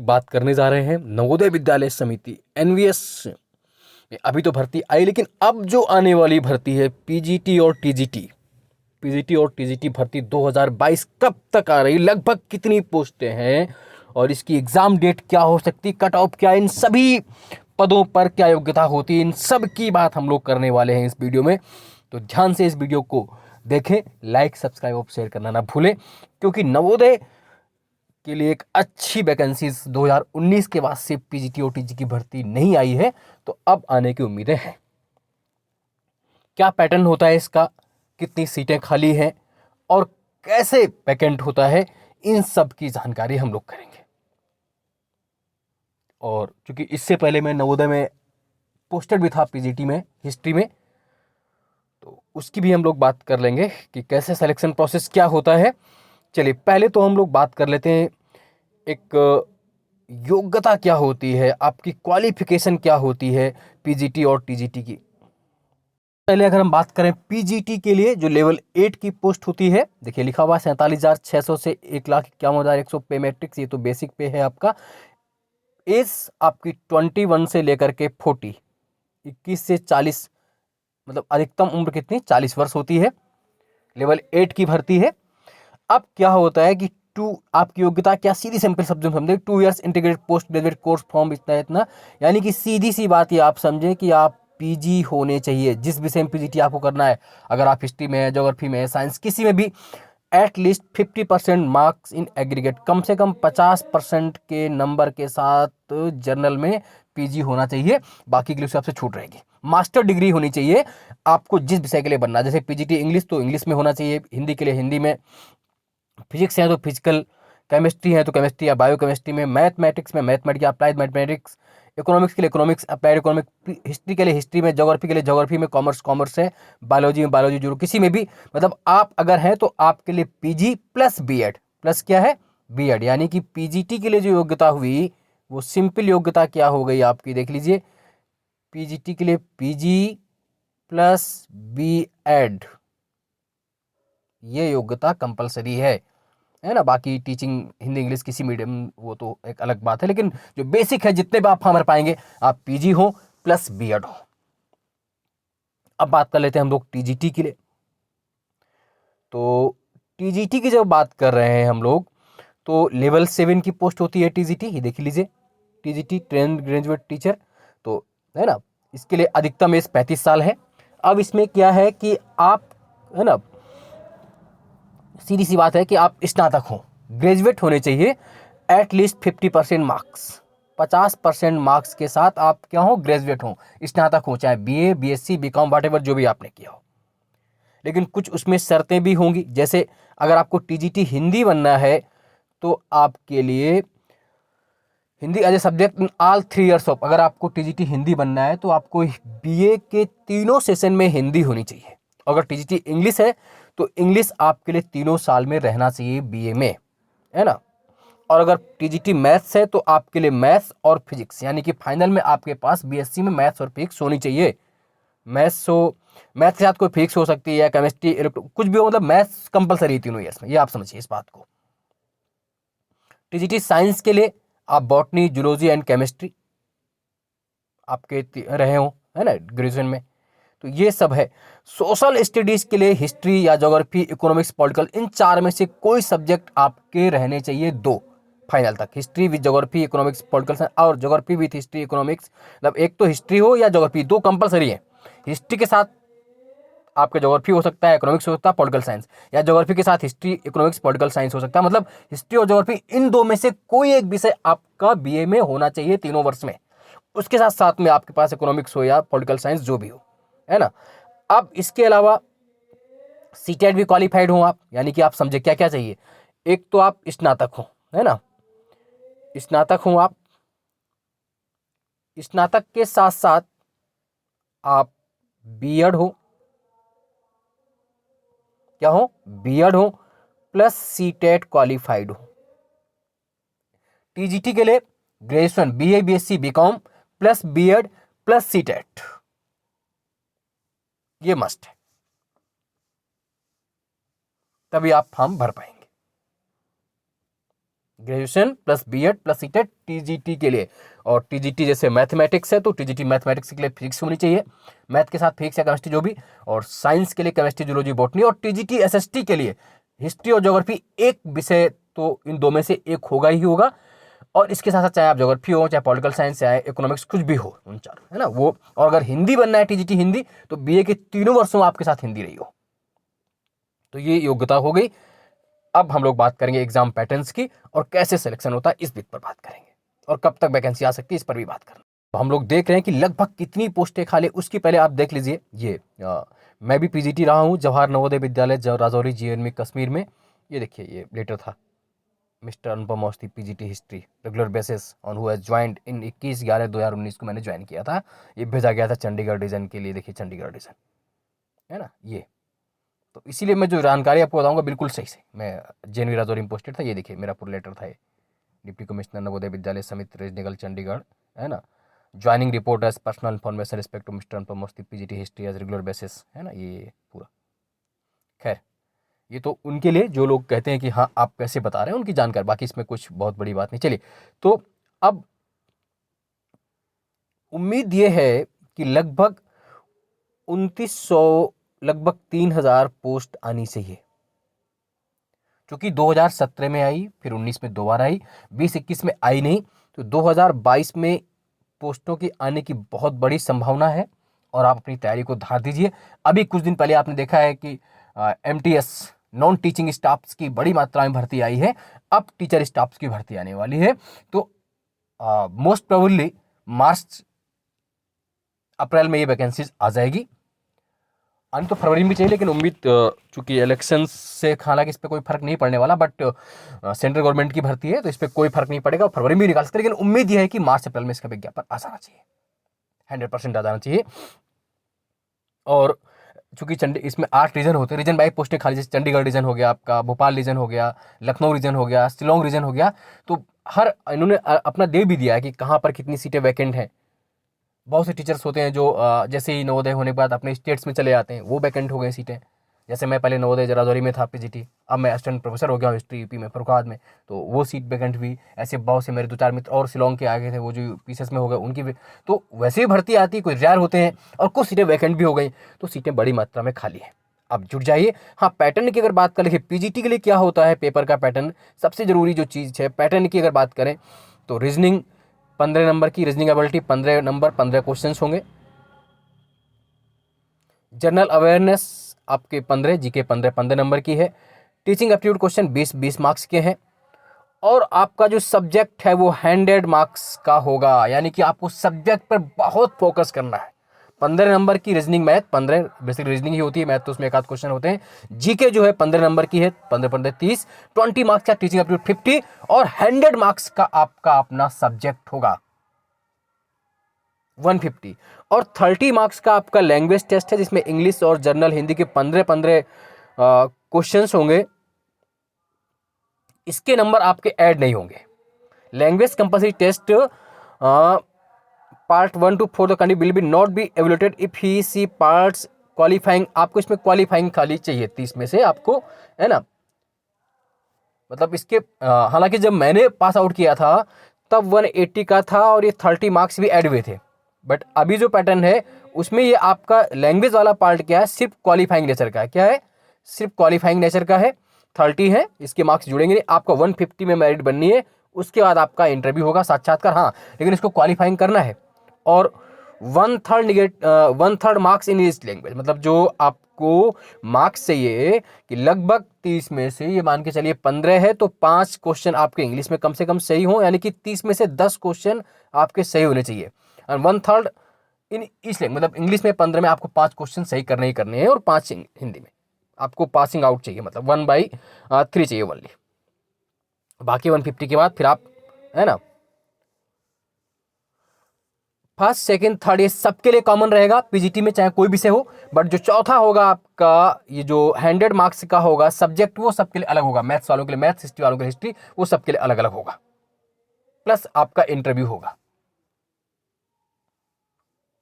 बात करने जा रहे हैं नवोदय विद्यालय समिति एनवीएस में अभी तो भर्ती आई, लेकिन अब जो आने वाली भर्ती है पीजीटी और टीजीटी भर्ती 2022 कब तक आ रही, लगभग कितनी पोस्टें हैं और इसकी एग्जाम डेट क्या हो सकती, कट ऑफ क्या, इन सभी पदों पर क्या योग्यता होती है, इन सब की बात हम लोग करने वाले हैं इस वीडियो में। तो ध्यान से इस वीडियो को देखें, लाइक सब्सक्राइब और शेयर करना ना भूलें, क्योंकि नवोदय के लिए एक अच्छी वैकेंसी 2019 के बाद से पीजीटी और टीजी की भर्ती नहीं आई है, तो अब आने की उम्मीदें हैं। क्या पैटर्न होता है इसका, कितनी सीटें खाली हैं और कैसे वैकेंट होता है, इन सब की जानकारी हम लोग करेंगे। और क्योंकि इससे पहले मैं नवोदय में पोस्टेड भी था पीजीटी में हिस्ट्री में, तो उसकी भी हम लोग बात कर लेंगे कि कैसे सिलेक्शन प्रोसेस क्या होता है। चलिए पहले तो हम लोग बात कर लेते हैं एक योग्यता क्या होती है, आपकी क्वालिफिकेशन क्या होती है पीजीटी और टीजीटी की। पहले अगर हम बात करें पीजीटी के लिए जो लेवल 8 की पोस्ट होती है, देखिए लिखा हुआ 47,600 से 1,51,100 पे मैट्रिक्स, ये तो बेसिक पे है आपका। एज आपकी 21 से लेकर के 40, 21 से 40, मतलब अधिकतम उम्र कितनी 40 वर्ष होती है। लेवल 8 की भर्ती है। अब क्या होता है कि आपकी योग्यता क्या, सीधी सिंपल शब्द में समझे 2 years integrated post graduate course form इतना, यानी कि सीधी सी बात ये आप समझें कि आप पीजी होने चाहिए जिस विषय में पीजीटी आपको करना है। अगर आप हिस्ट्री में है, ज्योग्राफी में है, साइंस किसी में भी, एटलीस्ट 50% मार्क्स इन एग्रीगेट, कम से कम 50% के नंबर के साथ जर्नल में पीजी होना चाहिए। बाकी के लिए आपसे छूट रहेगी। मास्टर डिग्री होनी चाहिए आपको जिस विषय के लिए बनना, जैसे पीजीटी इंग्लिश तो इंग्लिश में होना चाहिए, हिंदी के लिए हिंदी में, फिजिक्स है तो फिजिकल, केमिस्ट्री है तो केमिस्ट्री या बायोकेमिस्ट्री में, मैथमेटिक्स में मैथमेटिक्स या अप्लाइड मैथमेटिक्स, इकोनॉमिक्स के लिए इकोनॉमिक्स, अप्लाइड इकोनॉमिक्स, हिस्ट्री के लिए हिस्ट्री में, ज्योग्राफी के लिए ज्योग्राफी में, कॉमर्स है, बायोलॉजी में बायोलॉजी, जो किसी में भी, मतलब आप अगर हैं तो आपके लिए पीजी प्लस बीएड, प्लस क्या है बीएड, यानी कि पीजीटी के लिए जो योग्यता हुई वो सिंपल योग्यता क्या हो गई आपकी, देख लीजिए, पीजीटी के लिए पीजी प्लस बीएड, ये योग्यता कंपलसरी है ना। बाकी टीचिंग हिंदी इंग्लिश किसी मीडियम वो तो एक अलग बात है, लेकिन जो बेसिक है जितने भी आप फॉर्म भर पाएंगे, आप पीजी हो प्लस बीएड हो। अब बात कर लेते हैं हम लोग टीजीटी के लिए। तो टीजीटी की जब बात कर रहे हैं हम लोग, तो लेवल 7 की पोस्ट होती है टीजीटी, ये देख लीजिए, टीजीटी ट्रेंड ग्रेजुएट टीचर, तो है ना, इसके लिए अधिकतम एज 35 साल है। अब इसमें क्या है कि आप, है ना, सीधी सी बात है कि आप स्नातक हो, ग्रेजुएट होने चाहिए, एटलीस्ट 50% मार्क्स, 50% मार्क्स के साथ आप क्या हो, ग्रेजुएट हो, स्नातक हो, चाहे बीए, बीएससी, बीकॉम, व्हाटएवर जो भी आपने किया हो। लेकिन कुछ उसमें शर्तें भी होंगी, जैसे अगर आपको टीजीटी हिंदी बनना है तो आपके लिए Hindi as a subject in all 3 years of, अगर आपको टीजीटी हिंदी बनना है तो आपको बीए के तीनों सेशन में हिंदी होनी चाहिए। अगर टीजीटी इंग्लिश है तो इंग्लिश आपके लिए 3 साल में रहना चाहिए बीए में, है ना। और अगर टीजीटी मैथ्स है तो आपके लिए मैथ्स और फिजिक्स, यानी कि फाइनल में आपके पास बीएससी में मैथ्स और फिजिक्स होनी चाहिए। मैथ्स हो, मैथ के साथ कोई फिजिक्स हो सकती है, केमिस्ट्री, कुछ भी हो, मतलब मैथ्स कंपलसरी है 3 ईयर्स में, ये आप समझिए इस बात को। टीजीटी साइंस के लिए आप बॉटनी, जूलॉजी एंड केमिस्ट्री आपके रहे हो, है ना, ग्रेजुएशन में, तो ये सब है। सोशल स्टडीज के लिए हिस्ट्री या ज्योग्राफी, इकोनॉमिक्स, पॉलिटिकल, इन 4 में से कोई सब्जेक्ट आपके रहने चाहिए 2 फाइनल तक, history with geography, economics, political science, और ज्योग्राफी विद हिस्ट्री, इकोनॉमिक्स, मतलब एक तो हिस्ट्री हो या ज्योग्राफी, 2 कंपलसरी है। हिस्ट्री के साथ आपका ज्योग्राफी हो सकता है, इकोनॉमिक्स हो सकता है, पॉलिटिकल साइंस, या ज्योग्राफी के साथ हिस्ट्री, इकोनॉमिक्स, पॉलिटिकल साइंस हो सकता है, मतलब हिस्ट्री और ज्योग्राफी इन 2 में से कोई एक विषय आपका बीए में होना चाहिए 3 वर्ष में। उसके साथ साथ में आपके पास इकोनॉमिक्स हो या पॉलिटिकल साइंस जो भी हो, है ना। अब इसके अलावा सीटेट भी क्वालिफाइड हो आप, यानी कि आप समझे क्या क्या चाहिए। एक तो आप स्नातक हो, है ना, स्नातक हो आप, स्नातक के साथ साथ आप बीएड हो, क्या हो, बीएड हो प्लस सीटेट क्वालिफाइड हो। टीजीटी के लिए graduation, BA, BSc, BCom plus BEd plus CTET, ये मस्ट है, तभी आप फॉर्म भर पाएंगे। Graduation plus BEd plus CTET TGT के लिए। और टीजीटी जैसे मैथमेटिक्स है तो टीजीटी मैथमेटिक्स के लिए फिजिक्स होनी चाहिए, मैथ के साथ फिजिक्स या केमिस्ट्री जो भी, और साइंस के लिए केमिस्ट्री जूलॉजी बॉटनी, और टीजीटी एसएसटी के लिए हिस्ट्री और ज्योग्राफी एक विषय तो इन दो में से एक होगा ही होगा। और इसके साथ साथ चाहे आप ज्योग्राफी हो, चाहे पॉलिटिकल साइंस, चाहे इकोनॉमिक्स, कुछ भी हो, उन चार है ना वो। और अगर हिंदी बनना है टीजीटी हिंदी, तो बीए के तीनों वर्षों आपके साथ हिंदी रही हो। तो ये योग्यता हो गई। अब हम लोग बात करेंगे एग्जाम पैटर्न्स की और कैसे सिलेक्शन होता है इस बिट पर बात करेंगे, और कब तक वैकेंसी आ सकती है इस पर भी बात करना। तो हम लोग देख रहे हैं कि लगभग कितनी पोस्टें खाली, उसकी पहले आप देख लीजिए। ये मैं भी पीजीटी रहा हूँ जवाहर नवोदय विद्यालय राजौरी JNV कश्मीर में। ये देखिए ये लेटर था, mister Anupam Awasthi PGT history regular basis on who has joined in 21/11/2019 को मैंने ज्वाइन किया था। ये भेजा गया था चंडीगढ़ रीजन के लिए। देखिए चंडीगढ़ रीजन है ना ये। तो इसीलिए मैं जो जानकारी आपको बताऊंगा बिल्कुल सही से, मैं JNV राजौरी में पोस्टेड था। ये देखिए मेरा पूरा लेटर था, ये डिप्टी कमिश्नर नवोदय विद्यालय समिति रीजनल चंडीगढ़ है ना। Joining report as personal information respect to mister Anupam Awasthi PGT history as regular basis है ना ये पूरा। खैर ये तो उनके लिए जो लोग कहते हैं कि हाँ आप कैसे बता रहे हैं उनकी जानकारी, बाकी इसमें कुछ बहुत बड़ी बात नहीं। चलिए तो अब उम्मीद ये है कि लगभग 2900 लगभग 3000 पोस्ट आनी चाहिए, क्योंकि 2017 में आई, फिर 19 में दोबारा आई, 20-21 में आई नहीं, तो 2022 में पोस्टों की आने की बहुत बड़ी संभावना है। और आप अपनी तैयारी को धार दीजिए। अभी कुछ दिन पहले आपने देखा है कि MTS नॉन टीचिंग स्टाफ्स की बड़ी मात्रा में भर्ती आई है, अब टीचर स्टाफ्स की भर्ती आने वाली है। तो मोस्ट प्रोबेबली मार्च अप्रैल में ये वैकेंसीज आ जाएगी। आनी तो फरवरी में भी चाहिए, लेकिन उम्मीद चूंकि इलेक्शन से हालांकि इस पर कोई फर्क नहीं पड़ने वाला, बट सेंट्रल गवर्नमेंट की भर्ती है तो इस पर कोई फर्क नहीं पड़ेगा, फरवरी में भी निकाल सकते हैं। लेकिन उम्मीद यह है कि मार्च अप्रैल में इसका विज्ञापन आ जाना चाहिए, 100% आ जाना चाहिए। और चूंकि इसमें 8 रीजन होते हैं, रीजन बाई पोस्टें खाली, जैसे चंडीगढ़ रीजन हो गया आपका, भोपाल रीजन हो गया, लखनऊ रीजन हो गया, शिलोंग रीजन हो गया। तो हर इन्होंने अपना दे भी दिया है कि कहाँ पर कितनी सीटें वैकेंट हैं। बहुत से टीचर्स होते हैं जो जैसे ही नवोदय होने के बाद अपने स्टेट्स में चले जाते हैं, वो वैकेंट हो गए सीटें। जैसे मैं पहले नवोदय राजौरी में था पीजीटी, अब मैं असिस्टेंट प्रोफेसर हो गया हूँ हिस्ट्री यूपी में फरुखाबाद में, तो वो सीट वैकेंट हुई। ऐसे बहुत से मेरे 2-4 मित्र और शिलोंग के आगे थे, वो जो पीसीएस में हो गए उनकी भी। तो वैसे ही भर्ती आती, कोई रेयर होते हैं, और कुछ सीटें वैकेंट भी हो गई, तो सीटें बड़ी मात्रा में खाली है। अब जुट जाइए। हाँ, पैटर्न की अगर बात कर ले, पीजीटी के लिए क्या होता है पेपर का पैटर्न, सबसे जरूरी जो चीज़ है पैटर्न की अगर बात करें तो रीजनिंग 15 नंबर की, रीजनिंग एबिलिटी 15 नंबर, 15 क्वेश्चन होंगे। जनरल अवेयरनेस आपके 15, जीके 15 नंबर की है। टीचिंग एप्टीट्यूड क्वेश्चन 20 मार्क्स के हैं। और आपका जो सब्जेक्ट है वो 100 मार्क्स का होगा, यानी कि आपको सब्जेक्ट पर बहुत फोकस करना है। 15 नंबर की रीजनिंग मैथ, 15 बेसिक रीजनिंग ही होती है, मैथ तो उसमें एक आध क्वेश्चन होते हैं। जीके जो है 15 नंबर की है, 15 30, 20 मार्क्स का टीचिंग एप्टीट्यूड 50, और 100 मार्क्स का आपका अपना सब्जेक्ट होगा 150। और 30 मार्क्स का आपका लैंग्वेज टेस्ट है, जिसमें इंग्लिश और जर्नल हिंदी के 15 क्वेश्चंस होंगे। इसके नंबर आपके ऐड नहीं होंगे। Language compulsory test part 1 to 4 the candidate will be not be evaluated if he see parts qualifying. आपको इसमें क्वालिफाइंग खाली चाहिए 30 में से आपको, है ना। मतलब इसके हालांकि जब मैंने पास आउट किया था तब 180 का था, और ये 30 मार्क्स भी ऐड हुए थे। बट अभी जो पैटर्न है उसमें ये आपका लैंग्वेज वाला पार्ट क्या है, सिर्फ क्वालिफाइंग नेचर का है। क्या है, सिर्फ क्वालिफाइंग नेचर का है। 30 है, इसके मार्क्स जुड़ेंगे नहीं, आपका 150 में मेरिट बननी है। उसके बाद आपका इंटरव्यू होगा, साक्षात्कार, हाँ, लेकिन इसको क्वालिफाइंग करना है। और 1/3 मार्क्स इन इंग्लिश लैंग्वेज, मतलब जो आपको मार्क्स चाहिए कि लगभग 30 में से ये मान के चलिए 15 है, तो 5 क्वेश्चन आपके इंग्लिश में कम से कम सही हो, यानी कि 30 में से 10 क्वेश्चन आपके सही होने चाहिए। और 1/3 इन इंग्लिश लैंग्वेज, मतलब इंग्लिश में 15 में आपको 5 क्वेश्चन सही करने ही करने हैं, और 5 हिंदी में आपको पासिंग आउट चाहिए, मतलब 1/3 चाहिए ओनली। बाकी 150 के बाद फिर आप, है ना, फर्स्ट सेकंड थर्ड ये सबके लिए कॉमन रहेगा पीजीटी में, चाहे कोई विषय हो। बट जो चौथा होगा आपका, ये जो 100 मार्क्स का होगा सब्जेक्ट, वो सबके लिए अलग होगा। मैथ्स वालों के लिए मैथ्स, हिस्ट्री वालों के लिए हिस्ट्री, वो सबके लिए अलग अलग होगा। प्लस आपका इंटरव्यू होगा,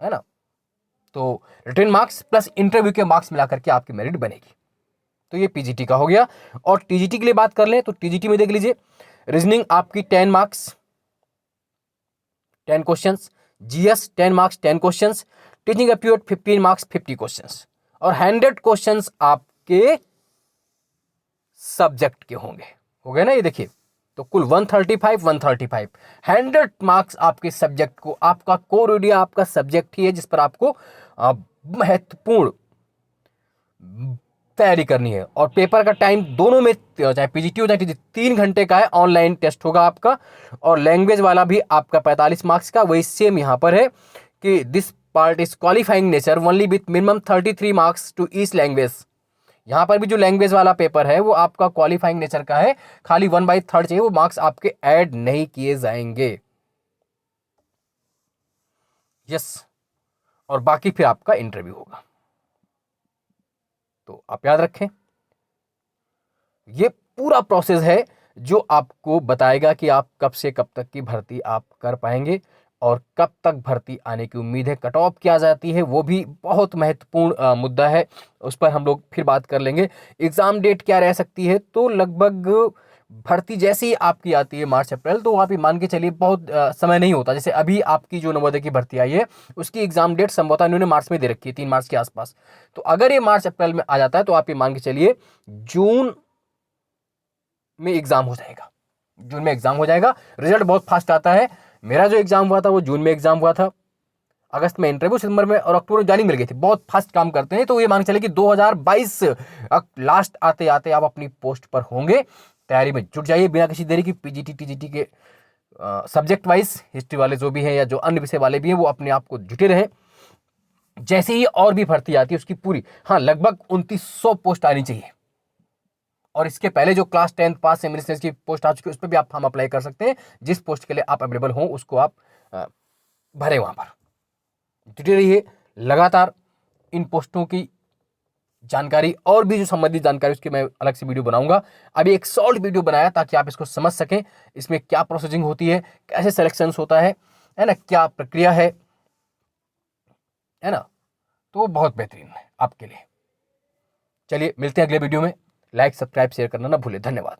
है ना। तो रिटन मार्क्स प्लस इंटरव्यू के मार्क्स मिलाकर के आपकी मेरिट बनेगी। तो ये पीजीटी का हो गया। और टीजीटी के लिए बात कर लें तो टीजीटी में देख लीजिए, रीजनिंग आपकी 10 marks 10 questions, GS 10 marks 10 questions, teaching aptitude 15 marks 50 questions और 100 क्वेश्चंस आपके सब्जेक्ट के होंगे। हो गए ना ये देखिए, तो कुल 135 135 100 मार्क्स आपके सब्जेक्ट को, आपका कोर एरिया आपका सब्जेक्ट ही है जिस पर आपको महत्वपूर्ण तैयारी करनी है। और पेपर का टाइम दोनों में, चाहे पीजीटी हो चाहे टीजी, 3 घंटे का है। ऑनलाइन टेस्ट होगा आपका। और लैंग्वेज वाला भी आपका 45 मार्क्स का, वही सेम यहां पर है कि this part is qualifying nature only with minimum 33 marks to each language. यहां पर भी जो लैंग्वेज वाला पेपर है वो आपका क्वालिफाइंग नेचर का है, खाली 1/3 चाहिए, वो मार्क्स आपके ऐड नहीं किए जाएंगे। यस, और बाकी फिर आपका इंटरव्यू होगा। तो आप याद रखें, ये पूरा प्रोसेस है जो आपको बताएगा कि आप कब से कब तक की भर्ती आप कर पाएंगे और कब तक भर्ती आने की उम्मीद है। कट ऑफ क्या जाती है वो भी बहुत महत्वपूर्ण मुद्दा है, उस पर हम लोग फिर बात कर लेंगे। एग्जाम डेट क्या रह सकती है, तो लगभग भर्ती जैसे ही आपकी आती है मार्च अप्रैल, तो आप ये मान के चलिए बहुत समय नहीं होता। जैसे अभी आपकी जो नवोदय की भर्ती आई है उसकी एग्जाम डेट संभवतः इन्होंने मार्च में दे रखी है, 3 मार्च के आसपास। तो अगर ये मार्च अप्रैल में आ जाता है तो आप ये मान के चलिए जून में एग्जाम हो जाएगा। जून में एग्जाम हो जाएगा, रिजल्ट बहुत फास्ट आता है। मेरा जो एग्जाम हुआ था वो जून में एग्जाम हुआ था, अगस्त में इंटरव्यू, सितंबर में और अक्टूबर में ज्वाइनिंग मिल गई थी। बहुत फास्ट काम करते हैं। तो ये मान के चले कि 2022 लास्ट आते आते आप अपनी पोस्ट पर होंगे। तैयारी में जुट जाइए बिना किसी देरी की। पीजीटी टीजीटी के सब्जेक्ट वाइज, हिस्ट्री वाले जो भी हैं या जो अन्य विषय वाले भी हैं, वो अपने आप को जुटे रहें। जैसे ही और भी भर्ती आती है उसकी पूरी, हाँ, लगभग 2900 पोस्ट आनी चाहिए। और इसके पहले जो क्लास 10 पास सेमिस्टर की पोस्ट आ चुकी है उस पर भी आप फॉर्म अप्लाई कर सकते हैं। जिस पोस्ट के लिए आप अवेलेबल हो उसको आप भरे। वहां पर जुटे रहिए लगातार। इन पोस्टों की जानकारी और भी जो संबंधित जानकारी उसकी मैं अलग से वीडियो बनाऊंगा। अभी एक शॉर्ट वीडियो बनाया ताकि आप इसको समझ सकें, इसमें क्या प्रोसेसिंग होती है, कैसे सिलेक्शन होता है ना, क्या प्रक्रिया है ना। तो बहुत बेहतरीन है आपके लिए। चलिए मिलते हैं अगले वीडियो में। लाइक सब्सक्राइब शेयर करना ना भूलें। धन्यवाद।